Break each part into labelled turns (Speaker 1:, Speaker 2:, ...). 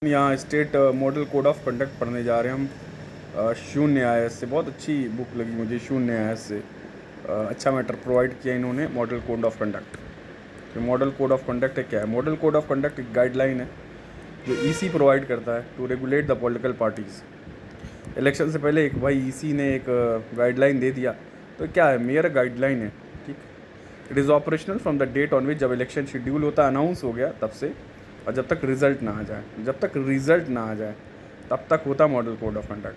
Speaker 1: यहाँ state model code of conduct पढ़ने जा रहे हैं हम। शून्य आय से बहुत अच्छी बुक लगी मुझे। शून्य आय से अच्छा मैटर प्रोवाइड किया इन्होंने मॉडल कोड ऑफ कंडक्ट। तो मॉडल कोड ऑफ कंडक्ट है क्या है? मॉडल कोड ऑफ कंडक्ट एक गाइडलाइन है जो ईसी प्रोवाइड करता है to regulate the political parties. Election से पहले एक भाई ईसी ने एक गाइडलाइन दे दिया, तो क्या है? मेयर गाइडलाइन है, ठीक। It is operational from the date on which, जब इलेक्शन शेड्यूल होता है, अनाउंस हो गया तब से, और जब तक रिजल्ट ना आ जाए, तब तक होता model code of conduct.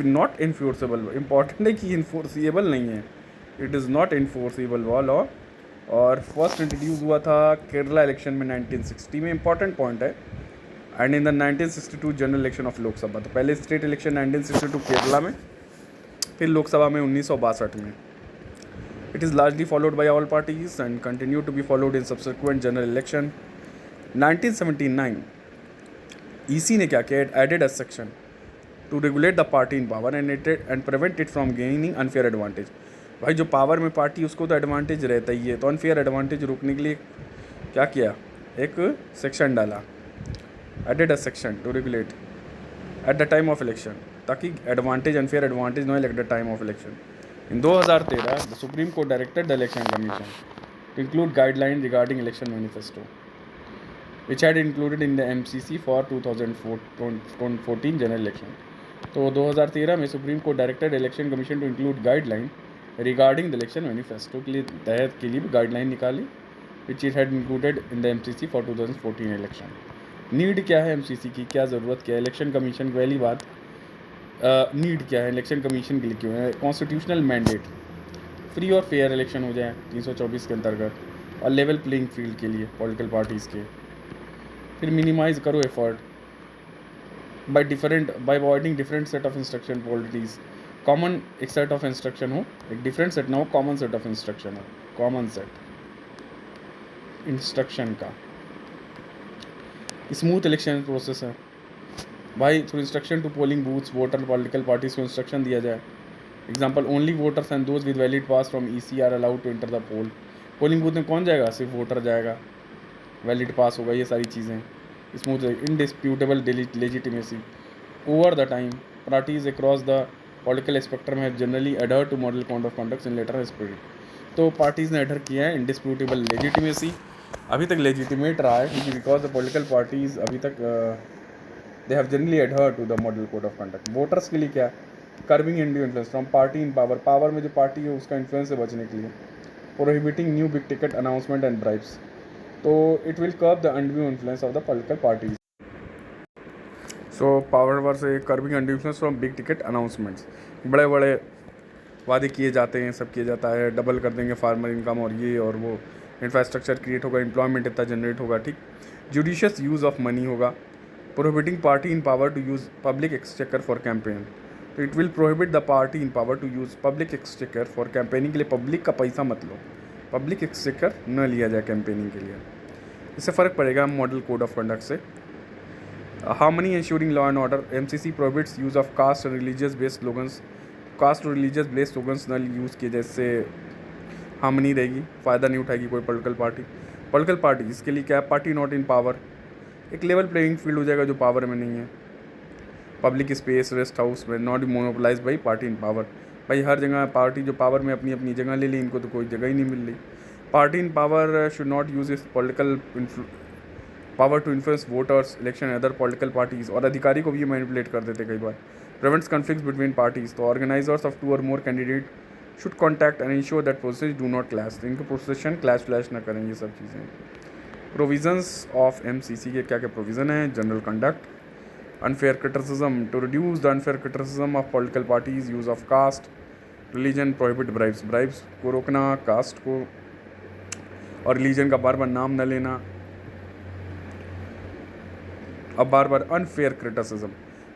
Speaker 1: Not enforceable, important है कि इन्फोर्सेबल नहीं है, it is not enforceable law. और फर्स्ट इंट्रोड्यूस हुआ था केरला इलेक्शन में 1960 में, इंपॉर्टेंट पॉइंट है। And in the 1962 general election of Lok Sabha, तो पहले स्टेट इलेक्शन 1962 केरला में, फिर लोकसभा में 1962 में। It is largely followed by all parties and continue to be followed in subsequent general election. 1979 EC ने क्या किया? Added a section to regulate the party in power and prevent it from gaining unfair advantage. भाई जो power में party उसको तो advantage रहता ही है, तो अनफेयर एडवांटेज रोकने के लिए क्या किया? एक सेक्शन डाला, added a section to regulate at the time of election, ताकि advantage unfair advantage no at the time of election. In 2013 the supreme court directed the election commission to include guideline regarding election manifesto which had included in the MCC for 2014 general election. तो 2013 में supreme court directed election commission to include guideline regarding the election manifesto के लिए तहत के लिए भी guideline निकाली, which it had included in the MCC for 2014 election. Need क्या है MCC की? क्या ज़रूरत क्या है इलेक्शन कमीशन की? पहली बात, नीड क्या है इलेक्शन कमीशन के लिए? क्यों है? कॉन्स्टिट्यूशनल मैंडेट, फ्री और फेयर इलेक्शन हो जाए 324 के अंतर्गत, और लेवल प्लेइंग फील्ड के लिए पॉलिटिकल पार्टीज़ के। फिर मिनिमाइज करो effort by avoiding different set of instruction polities. Common एक सेट ऑफ इंस्ट्रक्शन हो, एक डिफरेंट सेट ना हो, कॉमन सेट ऑफ इंस्ट्रक्शन हो। कॉमन सेट इंस्ट्रक्शन का स्मूथ इलेक्शन प्रोसेस है भाई, through instruction to polling booths voter political parties को इंस्ट्रक्शन दिया जाए। Example, only voters and those with valid pass from EC are allowed to enter the poll. Polling booth में कौन जाएगा? सिर्फ वोटर जाएगा, वैलिड पास होगा, ये सारी चीज़ें। Smooth indisputable legitimacy over the time, parties across the political spectrum है generally adhere to model code of conduct in letter spirit. तो पार्टीज़ ने एडहर किया है इंडिस्प्यूटेबल लेजिटिमेसी, अभी तक लेजिटिमेट रहा है, क्योंकि बिकॉज द पॉलिटिकल पार्टीज अभी तक they have generally adhere to the model code of conduct. Voters के लिए क्या? Curbing undue influence from party in power, power में जो पार्टी है उसका इन्फ्लुएंस से बचने के लिए। Prohibiting new big ticket announcement and bribes, तो it will curb the undue influence of the political parties. So power verse curbing undue influence from big ticket announcements, बड़े बड़े वादे किए जाते हैं, सब किया जाता है, डबल कर देंगे फार्मर इनकम और ये और वो, इंफ्रास्ट्रक्चर क्रिएट होगा, एम्प्लॉयमेंट इतना जनरेट होगा, ठीक। जुडिशियस यूज़ ऑफ मनी होगा। Prohibiting party in power to use public exchequer for campaign, तो it will prohibit the party in power to use public exchequer for campaigning के लिए। Public का पैसा मत लो, पब्लिक एक्सचेकर न लिया जाए कैंपेनिंग के लिए। इससे फ़र्क पड़ेगा मॉडल कोड ऑफ कंडक्ट से। Harmony ensuring law and order, MCC prohibits use of caste और रिलीजियस बेस्ड स्लोगन्स, कास्ट और रिलीजियस बेस्ड स्लोगन्स न यूज़ किए, जैसे हार्मनी रहेगी, फ़ायदा नहीं उठाएगी कोई पॉलिटिकल पार्टी। पॉलिटिकल पार्टी इसके लिए क्या है? पार्टी नॉट इन पावर, एक लेवल प्लेइंग फील्ड हो जाएगा जो पावर में नहीं है। पब्लिक स्पेस रेस्ट हाउस में not monopolise bi party in power, भाई हर जगह पार्टी जो पावर में अपनी अपनी जगह ले ली, इनको तो कोई जगह ही नहीं मिल रही। Party in power should not use is political power to influence voters election other political parties, और अधिकारी को भी ये मैनिपुलेट कर देते कई बार। प्रिवेंट्स कॉन्फ्लिक्ट बिटवीन पार्टीज, तो ऑर्गेनाइजर्स ऑफ 2 और more candidate should contact and ensure that process do not clash, तो इनके प्रोसेशन क्लैश फ्लैश ना करें, ये सब चीज़ें। प्रोविजंस ऑफ MCC के क्या क्या प्रोविज़न हैं? General conduct, unfair criticism, to reduce the unfair criticism of political parties, use of caste religion, prohibit bribes, bribes को रोकना, कास्ट को और रिलीजन का बार बार नाम न लेना। अब बार बार अनफेयर क्रिटिसिज्म,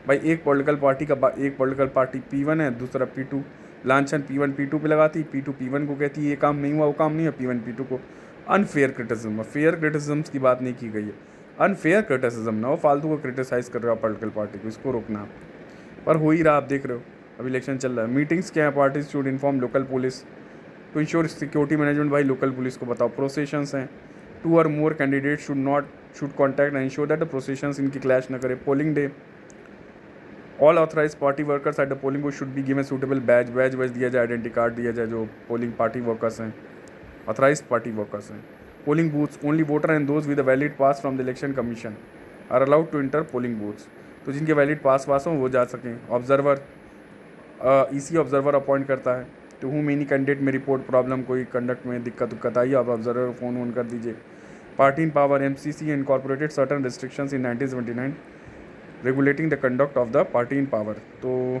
Speaker 1: भाई एक पॉलिटिकल पार्टी P1 है, दूसरा P2, लांछन P1 P2 पे लगाती, P2 P1 को कहती है ये काम नहीं हुआ, वो काम नहीं है, P1 P2 को। अनफेयर क्रिटिसिज्म, फेयर क्रिटिसिज्म्स की बात नहीं की गई है, अनफेयर क्रिटिसिज्म ना हो, फालतू को क्रिटिसाइज़ कर रहे हो आप पॉलिटिकल पार्टी को, इसको रोकना। पर हो ही रहा, आप देख रहे हो अभी इलेक्शन चल रहा है। मीटिंग्स क्या है? Parties should inform local police to ensure security management, भाई लोकल पुलिस को बताओ। प्रोसेशंस हैं 2 or more candidates should contact and ensure that the processions इनकी clash ना करे. Polling day, all authorized party workers at the polling booth should be given suitable badge दिया जाए, identity card दिया जाए जो polling party workers हैं, authorized party workers हैं. Polling booths, only voter and those with a valid pass from the election commission are allowed to enter polling booths. तो जिनके valid पास हो वो जा सकें. ऑब्जर्वर, ईसी ऑब्जर्वर अपॉइंट करता है. टू हुम एनी कैंडिडेट में रिपोर्ट प्रॉब्लम, कोई कंडक्ट में दिक्कत आई, आप ऑब्जर्वर फ़ोन ऑन कर दीजिए. Party in power, MCC incorporated certain restrictions in 1979 regulating the conduct of the party in power. तो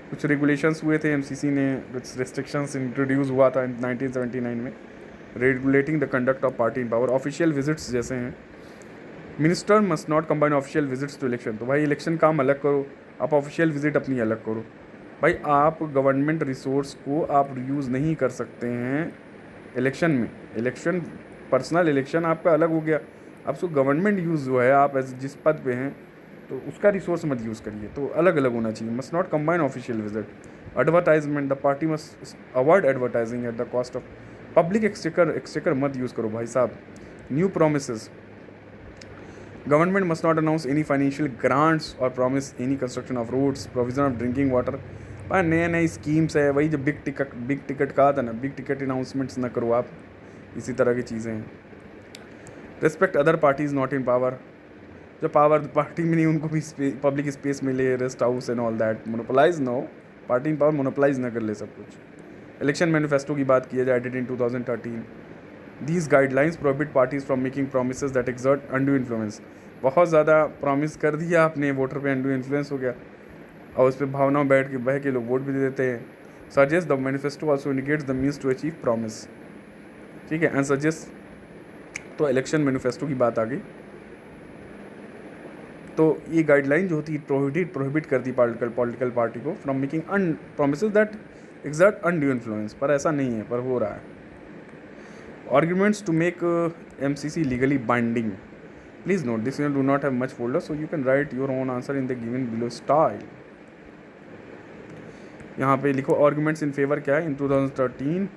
Speaker 1: कुछ रेगुलेशंस हुए थे, एमसीसी ने कुछ रिस्ट्रिक्शंस इंट्रोड्यूस हुआ था 1979 में, regulating the conduct of party in power. Official visits जैसे हैं, minister must not combine official visits to election. तो भाई इलेक्शन काम अलग करो, आप ऑफिशियल विजिट अपनी अलग करो. भाई आप गवर्नमेंट रिसोर्स को आप यूज़ नहीं कर सकते हैं इलेक्शन में. इलेक्शन पर्सनल इलेक्शन आपका अलग हो गया, अब उसको गवर्नमेंट यूज़ जो है, आप जिस पद पे हैं तो उसका रिसोर्स मत यूज़ करिए. तो अलग अलग होना चाहिए. Must not combine official visit. Advertisement, the party must avoid advertising at the cost of public. Exchequer मत यूज़ करो भाई साहब. New promises, government must not announce any financial grants और promise any construction of roads, provision of drinking water. भाई नए schemes है, वही जो बिग टिकट कहा था ना, बिग टिकट अनाउंसमेंट्स ना करो आप. इसी तरह की चीज़ें हैं. Respect other parties not in power. जो पावर पार्टी में नहीं उनको भी पब्लिक स्पेस मिले, rest house and all that. Monopolise ना हो, पार्टी इन पावर मोनोपोलाइज ना कर ले सब कुछ. इलेक्शन मैनिफेस्टो की बात की जाए, इन 2013. These guidelines prohibit parties from making promises that exert undue influence. बहुत ज़्यादा प्रॉमिस कर दिया आपने, वोटर पे undue influence हो गया और उस पर भावनाओं बह के लोग वोट भी दे देते हैं. Suggest the manifesto also indicates the means to achieve promise. ठीक है, एंड सजेस्ट. तो इलेक्शन मैनिफेस्टो की बात आ गई. तो ये गाइडलाइन जो होती है प्रोहिबिट करती पॉलिटिकल पार्टी को from making promises that exert undue influence. पर ऐसा नहीं है, पर हो रहा है. Arguments to make MCC legally binding. Please note this do not have much folder, so you can write your own answer in the given below style. यहाँ पे लिखो arguments in favor क्या है. In 2013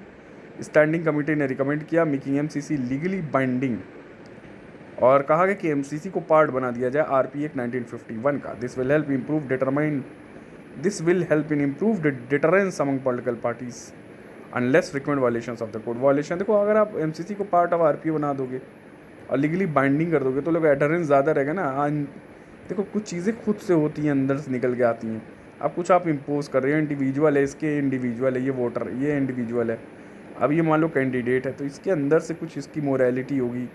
Speaker 1: स्टैंडिंग कमेटी ने recommend किया making MCC legally binding और कहा गया कि MCC को पार्ट बना दिया जाए RP एक्ट 1951 का. This will help in improve deterrence among political parties unless frequent violations of the code. Violation देखो, अगर आप MCC को पार्ट ऑफ RP बना दोगे और लीगली बाइंडिंग कर दोगे तो लोग एडरेंस ज़्यादा रहेगा ना. देखो कुछ चीज़ें खुद से होती हैं, अंदर से निकल के आती हैं. अब कुछ आप इम्पोज कर रहे हैं, इंडिविजुअल है, इसके इंडिविजुअल है, ये वोटर ये इंडिविजुअल है. अब ये मान लो कैंडिडेट है, तो इसके अंदर से कुछ इसकी मोरालिटी होगी,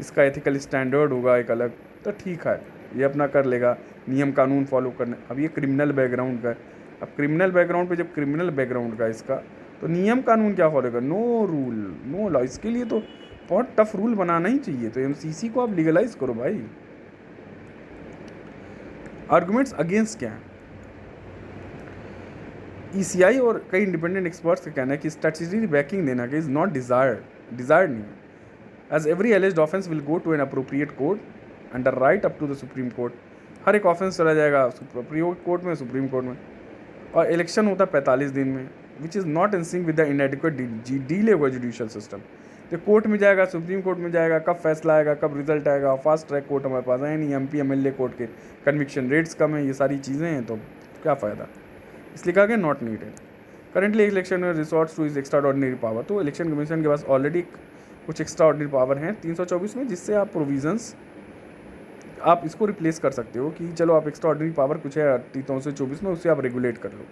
Speaker 1: इसका एथिकल स्टैंडर्ड होगा एक अलग, तो ठीक है ये अपना कर लेगा, नियम कानून फॉलो करने. अब ये क्रिमिनल बैकग्राउंड का है. अब क्रिमिनल बैकग्राउंड पे जब क्रिमिनल बैकग्राउंड का इसका, तो नियम कानून क्या फॉलो कर, नो रूल नो लॉ. इसके लिए तो बहुत टफ रूल बनाना ही चाहिए. तो MCC को आप लीगलाइज करो भाई. आर्गुमेंट्स अगेंस्ट क्या है. ECI और कई इंडिपेंडेंट एक्सपर्ट्स का कहना है कि स्टैट्यूटरी बैकिंग देना कि इज नॉट डिजायर्ड नहीं है. As every alleged offence will go to an appropriate court under right up to the supreme court. हर एक ऑफेंस चला जाएगा अप्रोप्रिएट कोर्ट में, सुप्रीम कोर्ट में. और इलेक्शन होता है 45 दिन में, which is not in sync with the inadequate delay हुआ जुडिशियल सिस्टम. तो कोर्ट में जाएगा, सुप्रीम कोर्ट में जाएगा, कब फैसला आएगा, कब रिजल्ट आएगा. फास्ट ट्रैक कोर्ट हमारे पास है नहीं. MP MLA कोर्ट के कन्विक्शन रेट्स कम है, ये सारी चीज़ें हैं, तो क्या फ़ायदा. इसलिए कहा गया नॉट नीडेड. करेंटली इलेक्शन में resorts two is extra ordinary power. तो इलेक्शन कमीशन के पास ऑलरेडी कुछ एक्स्ट्रा ऑर्डिनरी पावर हैं 324 में, जिससे आप प्रोविजंस आप इसको रिप्लेस कर सकते हो कि चलो आप एक्स्ट्रा ऑर्डिनरी पावर कुछ है 324 में, उससे आप रेगुलेट कर लो.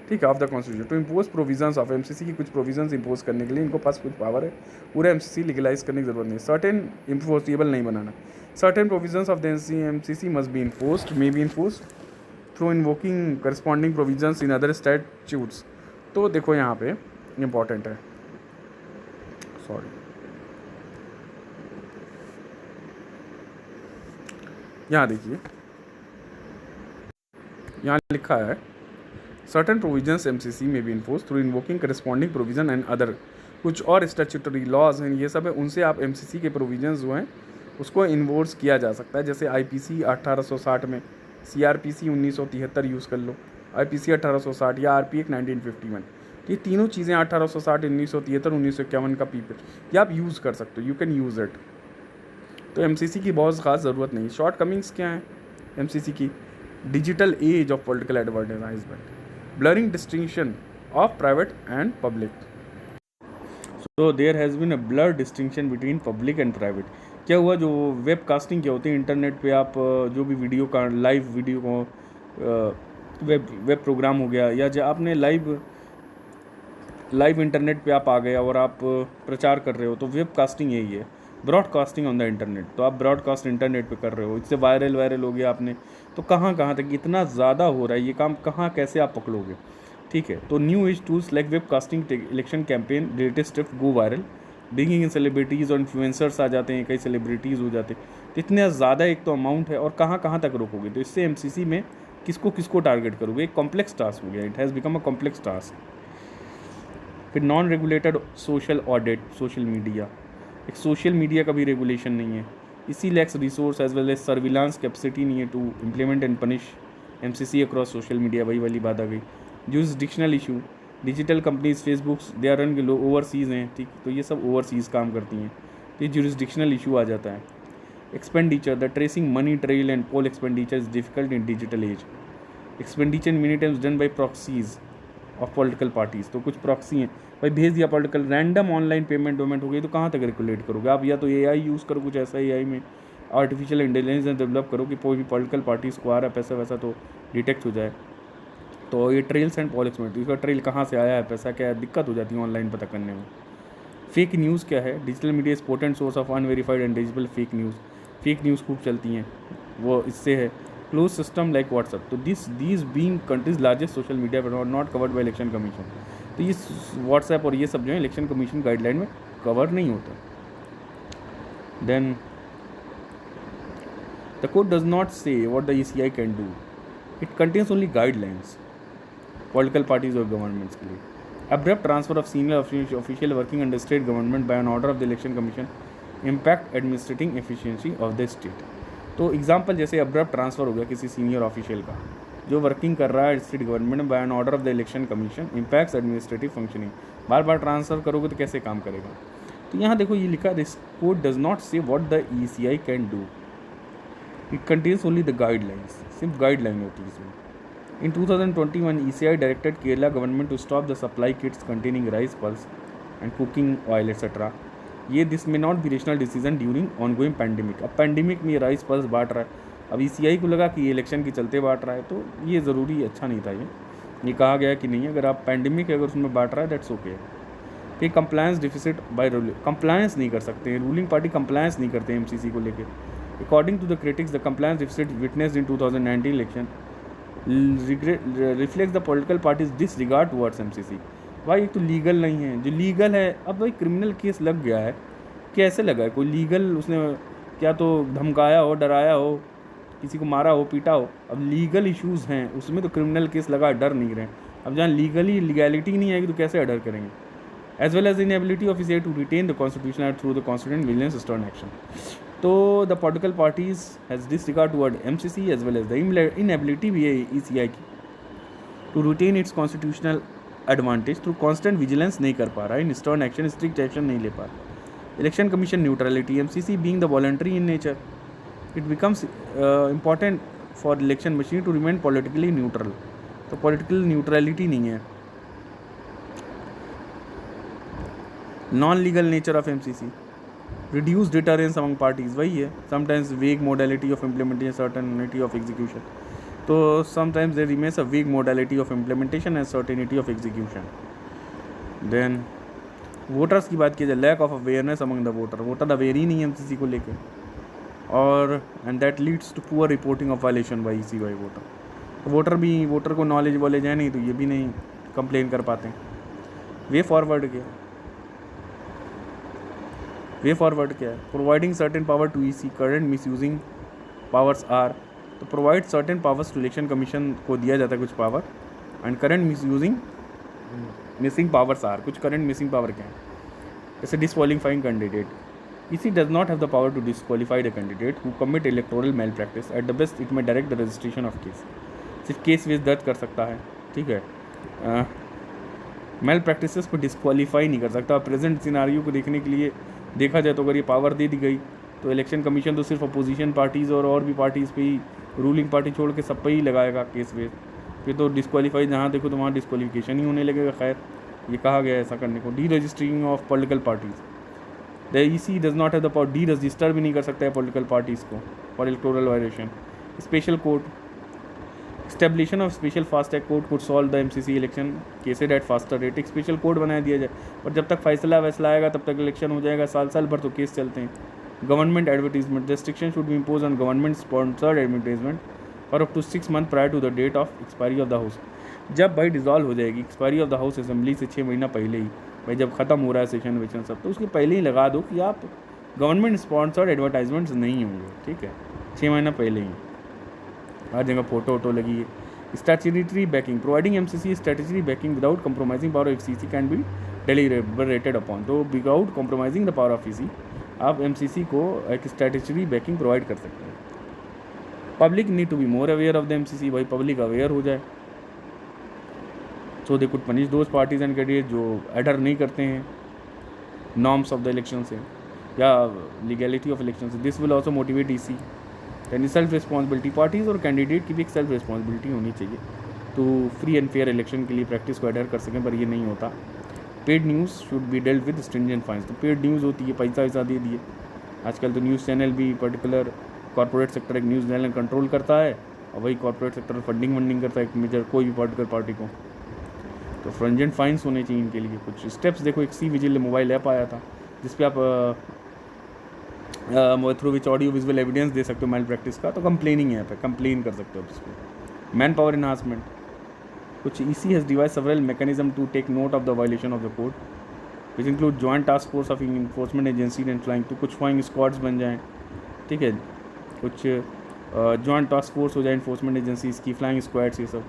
Speaker 1: ठीक है, of the constitution to impose provisions of MCC की कुछ प्रोविजंस इम्पोज करने के लिए इनको पास कुछ पावर है. पूरे MCC लीगलाइज करने की जरूरत नहीं. सर्टेन इम्पोजेबल नहीं बनाना. Certain provisions of the MCC must be enforced, may be enforced through invoking corresponding provisions in other statutes. तो देखो यहाँ पे इम्पॉर्टेंट है, सॉरी, यहाँ देखिए, यहाँ लिखा है सर्टेन प्रोविजंस MCC में B enforce through invoking corresponding provision and other. कुछ और स्टैट्यूटरी लॉज हैं, ये सब है, उनसे आप MCC के प्रोविजंस जो हैं उसको इन्वोर्स किया जा सकता है. जैसे IPC 1860 में, CRPC 1973 यूज़ कर लो, IPC 1860 या RP एक्ट 1951. ये तीनों चीज़ें 1860, 1973, 1951 का पीपल ये आप यूज़ कर सकते हो. You can use it. तो एमसीसी की बहुत ख़ास ज़रूरत नहीं। शॉर्ट कमिंग्स क्या है एमसीसी की? Digital age of political advertisement, blurring distinction of private and public. So there has been a blur distinction between public and private. क्या हुआ, जो वेब कास्टिंग क्या होती है, इंटरनेट पे आप जो भी वीडियो का लाइव वीडियो को वेब प्रोग्राम हो गया, या जो आपने लाइव इंटरनेट पे आप आ गए और आप प्रचार कर रहे हो, तो वेब कास्टिंग यही है, ब्रॉडकास्टिंग ऑन द इंटरनेट। तो आप ब्रॉडकास्ट इंटरनेट पे कर रहे हो, इससे वायरल हो गया आपने, तो कहाँ कहाँ तक इतना ज़्यादा हो रहा है ये काम, कहाँ कैसे आप पकड़ोगे? ठीक है, तो new age tools like web casting election campaign latest step go viral, bringing in celebrities और इन्फ्लुएंसर्स आ जाते हैं, कई सेलिब्रिटीज़ हो जाते हैं, तो इतने ज़्यादा एक तो अमाउंट है, और कहाँ कहाँ तक रोकोगे? तो इससे एमसीसी में किसको किसको टारगेट करोगे? एक कॉम्प्लेक्स टास्क हो गया, it has become a complex task. फिर non regulated social audit, social media, एक सोशल मीडिया का भी रेगुलेशन नहीं है, इसी lax resource as well as surveillance capacity नहीं है to implement and punish MCC across social media. वही वाली बात आ गई। Jurisdictional issue, digital companies Facebooks they are run overseas हैं, ठीक, तो ये सब ओवरसीज़ काम करती हैं, तो ये जुरिसडिक्शनल इशू आ जाता है। Expenditure, the tracing money trail and poll expenditure is difficult in digital age. Expenditure many times done by proxies of political parties, तो कुछ प्रॉक्सी हैं, भाई भेज दिया पॉलिटिकल, रैंडम ऑनलाइन पेमेंट हो गई, तो कहाँ तक रेगुलेट करोगे आप? या तो एआई यूज़ करो, कुछ ऐसा एआई में आर्टिफिशियल इंटेलिजेंस डेवलप करो कि कोई भी पॉलिटिकल पार्टीज़ को आ रहा है पैसा वैसा तो डिटेक्ट हो जाए। तो ये ट्रेल्स एंड पॉल एक्सपेंडिचर, इसका ट्रेल कहाँ से आया है, पैसा क्या है, दिक्कत हो जाती है ऑनलाइन पता करने में। फेक न्यूज़ क्या है? Digital media is potent source of unverified and digital fake news, fake news खूब चलती हैं, वो इससे है। क्लोज सिस्टम लाइक व्हाट्सअप, तो these being countries largest social media पर not covered by election commission, तो ये व्हाट्सएप और ये सब जो है इलेक्शन कमीशन गाइडलाइन में कवर नहीं होता। Then the code does not say what the ECI can do, it contains only guidelines political parties और गवर्नमेंट्स के लिए। Abrupt transfer of senior official working under state government by an order of the election commission impact administrating efficiency of the state. तो example जैसे abrupt transfer हो गया किसी senior official का जो वर्किंग कर रहा है state government by an order of the election commission impacts administrative functioning, बार बार ट्रांसफ़र करोगे तो कैसे काम करेगा? तो यहाँ देखो ये लिखा, this code does not say what the ECI can do, it contains only the guidelines, सिर्फ गाइडलाइन होती है इसमें। In 2021, ECI directed Kerala government to stop the supply kits containing rice pulse and cooking oil etc. ये this में not be rational decision during ongoing pandemic. अब pandemic में rice pulse बांट रहा है, अब ECI को लगा कि ये इलेक्शन के चलते बांट रहा है, तो ये ज़रूरी अच्छा नहीं था। ये कहा गया कि नहीं, अगर आप पैंडेमिक अगर उसमें बांट रहा है दैट्स ओके। फिर compliance deficit by ruling, compliance नहीं कर सकते, रूलिंग पार्टी कंप्लायंस नहीं करते एमसीसी को लेकर। According to the critics the compliance deficit witnessed in 2019 election reflect the political parties disregard towards MCC. भाई एक तो लीगल नहीं है, जो लीगल है, अब भाई क्रिमिनल केस लग गया है, कैसे लगा है? कोई लीगल उसने क्या तो धमकाया हो, डराया हो, किसी को मारा हो, पीटा हो, अब लीगल इश्यूज़ हैं उसमें तो क्रिमिनल केस लगा, डर नहीं रहे। अब जहाँ लीगैलिटी नहीं आएगी तो कैसे डर करेंगे? As well as inability of ECI to retain the constitution act through the constituent vigilance stern action. तो the political parties has disregard toward MCC as well as the inability भी है ECI की to retain its constitutional advantage through constant vigilance नहीं कर पा रहा है, in stern action strict action नहीं ले पा रहा। Election commission neutrality, MCC being the voluntary in nature, it becomes important for election machine to remain politically neutral. तो पॉलिटिकल न्यूट्रलिटी नहीं है। Non legal nature of MCC, reduce deterrence among parties, वही है। Sometimes vague modality of implementation, certainty of execution, तो sometimes there remains a vague modality of implementation and certainty of execution. Then voters की बात की जाए, lack of awareness among the voter aware ही नहीं है एमसीसी को लेकर, और and that leads to poor reporting of violation by EC by voter. तो वोटर को नॉलेज वॉलेज है नहीं, तो ये भी नहीं कंप्लेन कर पाते हैं। वे फॉरवर्ड क्या है? Providing certain power to EC, current misusing powers are, तो provide certain powers to election commission को दिया जाता है कुछ power, and current misusing missing powers are, कुछ करंट मिसिंग पावर क्या है? जैसे disqualifying candidate, EC does not have the power to disqualify the candidate who commit electoral malpractice, at the best it में direct the registration of case, सिर्फ case वेस दर्ज कर सकता है, ठीक है। मैल प्रैक्टिसेस को डिस्क्वालीफाई नहीं कर सकता। प्रेजेंट सिनारियो को देखने के लिए देखा जाए तो अगर ये पावर दे दी गई तो इलेक्शन कमीशन तो सिर्फ अपोजिशन पार्टीज़ और भी पार्टीज़ पे ही, रूलिंग पार्टी छोड़ के सब पे ही लगाएगा केस वेस। फिर तो डिस्क्वालीफाई जहाँ देखो तो वहाँ डिस्क्वालिफिकेशन ही होने लगेगा। खैर ये कहा गया है ऐसा करने को। Deregistering of political parties, the EC does not have the power, deregister भी नहीं कर सकता है पॉलिटिकल पार्टीज़ को for electoral violation. Special court, establishment of special fast track court could solve the MCC election cases at faster rate. एक special court बना दिया जाए, और जब तक फैसला वैसला आएगा तब तक इलेक्शन हो जाएगा। साल भर तो केस चलते हैं। Government advertisement, restriction should be impose on government sponsored advertisement for up to 6 month prior to the date of expiry of the house. जब भाई डिजॉल्व हो जाएगी, expiry of the house assembly से 6 महीना पहले ही, भाई जब ख़त्म हो रहा है सेशन वेशन सब, तो उसके पहले ही लगा दो कि आप गवर्नमेंट स्पॉन्सर्ड एडवर्टाइजमेंट्स नहीं होंगे, ठीक है, 6 महीना पहले ही। हर जगह फ़ोटो वोटो लगी है। Statutory backing, providing MCC statutory backing without compromising power of EC can be deliberated upon. तो without compromising the power of EC आप MCC को एक स्टैट्यूटरी बैकिंग प्रोवाइड कर सकते हैं। Public need to be more aware of the MCC, भाई public aware हो जाए, so they could punish those parties and candidate जो एडर नहीं करते हैं नॉर्म्स ऑफ द इलेक्शन से या लीगैलिटी ऑफ इलेक्शन से। This will also motivate EC। यानी सेल्फ रिस्पॉन्सिबिलिटी, पार्टीज़ और कैंडिडेट की भी एक सेल्फ रिस्पॉन्सिबिलिटी होनी चाहिए तो फ्री एंड फेयर इलेक्शन के लिए प्रैक्टिस को एडर कर सकें, पर ये नहीं होता। Paid news should be dealt with stringent fines, तो पेड न्यूज़ होती है, पैसा वैसा दे दिए। आजकल तो न्यूज़ चैनल भी पर्टिकुलर कॉर्पोरेट सेक्टर एक न्यूज़ चैनल कंट्रोल करता है, और वही कॉर्पोरेट सेक्टर फंडिंग करता है एक मेजर कोई भी पॉलिटिकल पार्टी को, तो स्ट्रिंजेंट फाइन्स होने चाहिए इनके लिए। कुछ स्टेप्स देखो, एक C-Vigil मोबाइल ऐप आया था जिसपे आप through which audio visual evidence दे सकते हो मैल प्रैक्टिस का, तो कंप्लेनिंग ऐप है, कंप्लेन कर सकते हो इस पर। मैन पावर इन्हांसमेंट, कुछ EC has devise several mechanism to take note of the violation of the code which include joint task force of enforcement agency and flying, तो कुछ फ्लाइंग स्क्वाड्स बन जाएँ, ठीक है, कुछ जॉइंट टास्क फोर्स हो जाए इन्फोर्समेंट एजेंसीज की, फ्लाइंग स्क्वाड्स, ये सब।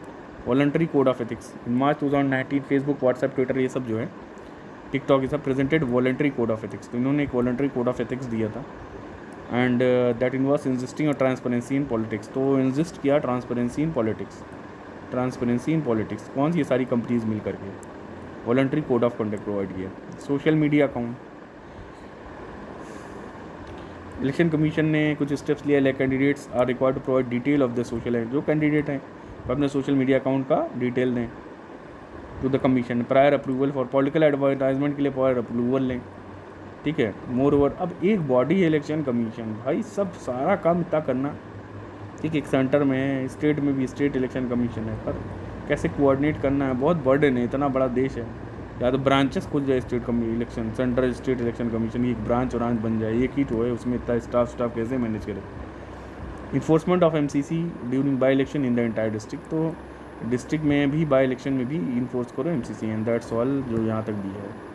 Speaker 1: Voluntary code of ethics, in March 2019 Facebook, WhatsApp, Twitter, ये सब जो है, टिकटॉक, ये सब presented voluntary code of ethics, तो इन्होंने एक वॉलंटरी कोड ऑफ एथिक्स दिया था। एंड दैट इन्वॉल्व्स इंजिस्टिंग और ट्रांसपेरेंसी इन पॉलिटिक्स, तो इंजिस्ट किया transparency in politics, transparency in politics कौन सी, ये सारी कंपनीज मिल करके voluntary code of conduct provide किया। Social media account, election commission ने कुछ स्टेप्स लिया, like candidates are required to provide detail of the social and, जो कैंडिडेट हैं वो अपने सोशल मीडिया अकाउंट का डिटेल दें to the commission. Prior approval for political advertisement के लिए प्रायर अप्रूवल लें, ठीक है। मोर ओवर, अब एक बॉडी है इलेक्शन कमीशन, भाई सब सारा काम इतना करना, ठीक है, एक सेंटर में है, स्टेट में भी स्टेट इलेक्शन कमीशन है, पर कैसे कोऑर्डिनेट करना है, बहुत बर्डन है, इतना बड़ा देश है। या तो ब्रांचेस खुल जाए state election, central state election commission की एक ब्रांच बन जाए, एक ही तो है, उसमें इतना स्टाफ कैसे मैनेज करे। Enforcement of MCC during by election in the entire district, तो डिस्ट्रिक्ट में भी बाई इलेक्शन में भी इन्फोर्स करो MCC, एंड दैट्स ऑल जो यहाँ तक दिया है।